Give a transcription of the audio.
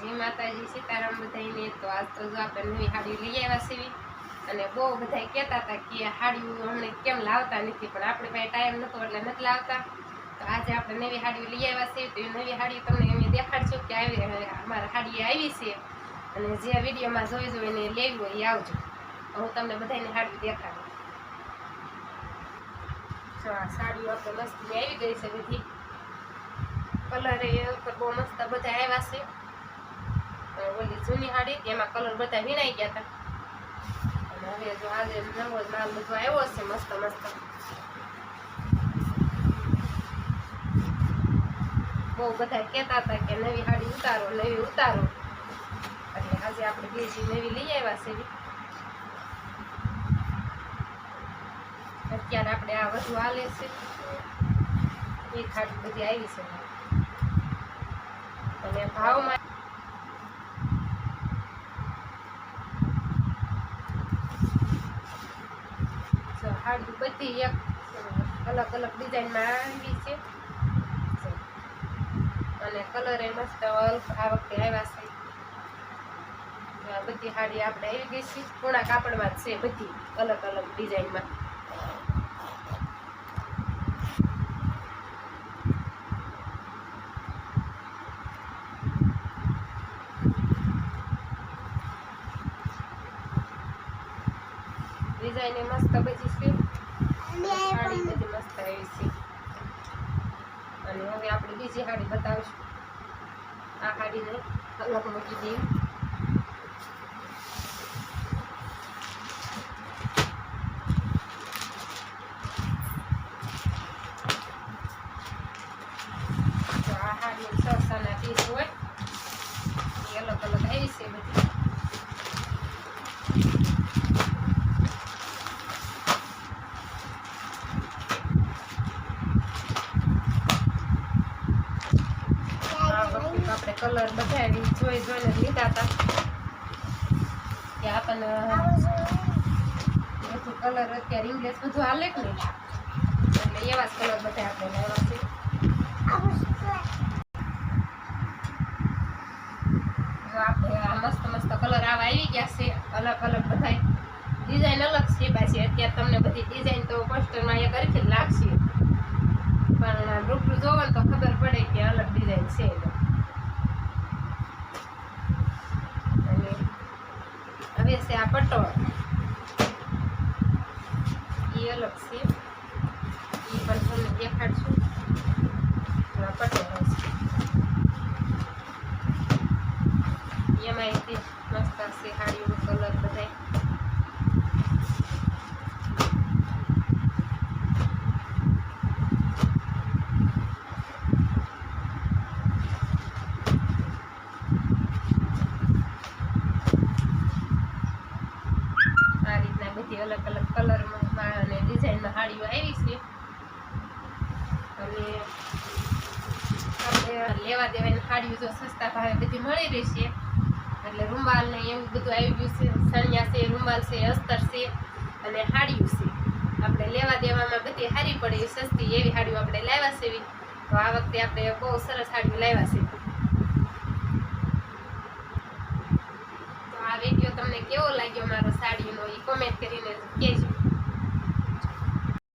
જય માતાજી, સીતારામ બધાને। તો આજ તો જો આપણે નવી હાડી લઈ આવ્યા છીએ અને બહુ બધા કહેતા હતા કે હાડીઓ હમણાં કેમ લાવતા નથી, પણ આપણે પાસે ટાઈમ નહોતો એટલે નથી લાવતા। તો આજે આપણે નવી હાડીઓ લઈ આવ્યા છીએ, તો એ નવી હાડી તમને અમે દેખાડશું કે અમારા હાડી આવી છે, અને જે વિડીયોમાં જોઈને લેવી હોય એ આવજો। હું તમને બધાને હાડી દેખાડું। જો આ સાડીઓ આપણે મસ્તી આવી ગઈ છે બધી, કલર એ ઉપર બહુ મસ્ત બધા આવ્યા છે। ઓલી જૂની હાડી એમાં કલર બધા વીણાઈ ગયા હતા, અને હવે જો આજે નવો જ માલ બધો આવ્યો છે મસ્ત મસ્ત। બહુ બધા કહેતા હતા કે નવી હાડી ઉતારો નવી ઉતારો, એટલે આજે આપણે બીજી નવી લઈ આવ્યા છે। અત્યારે આપણે આ વધુ હાલે છે એ હાડી બધી આવી છે, અને ભાવમાં હાડી બધી એક અલગ અલગ ડિઝાઇનમાં આવી છે, અને કલર એ મસ્ત આ વખતે આવ્યા છે। બધી હાડી આપણે આવી ગઈ છે, પૂણા કાપડમાં જ છે બધી અલગ અલગ ડિઝાઇનમાં। ડિઝાઇન એ મસ્ત બધી છે, હાડી બધી મસ્ત આવી છે। અને હવે આપણે બીજી હાડી બતાવીશું। આ હાડીને અલગ મૂકી દઈએ। તો આ હાડી 600 ના પીસ હોય એ અલગ અલગ આવી છે બધી। આપણે કલર બધા જોઈને લીધા હતા કે આપણને બધું કલર અત્યારે ઇંગ્લિશ બધું હાલે કે નહીં, એટલે એવા જ કલર બધા આપણે લેવા છે। જો આપણે આ મસ્ત મસ્ત કલર આવા આવી ગયા છે, અલગ અલગ બધા ડિઝાઇન અલગ છે પાછી। અત્યારે તમને બધી ડિઝાઇન તો પોસ્ટરમાં એક હરખી જ લાગશે, પણ રૂબરૂ જોવો ને તો ખબર પડે કે અલગ ડિઝાઇન છે। હવે છે આ પટોળ, એ અલગ છે, એ પણ તમને દેખાડશું। આ પટોળ છે, એમાં મસ્ત છે હાડીનો કલર બધા। બધી અલગ અલગ કલરમાં અને ડિઝાઇનમાં હાડીઓ આવી છે, અને આપણે લેવા દેવાની હાડીઓ જો સસ્તા ભાવે બધી મળી રહેશે। એટલે રૂમાલ ને એવું બધું આવી ગયું છે, સણિયા છે, રૂમાલ છે, અસ્તર છે, અને હાડીઓ છે। આપણે લેવા દેવામાં બધી સારી પડે એ સસ્તી એવી હાડીઓ આપણે લાવ્યા છે। તો આ વખતે આપણે બહુ સરસ હાડીઓ લાવ્યા છે। આ વિડીયો તમને કેવો લાગ્યો મારો સાડીનો એ કોમેન્ટ કરીને કહેજો।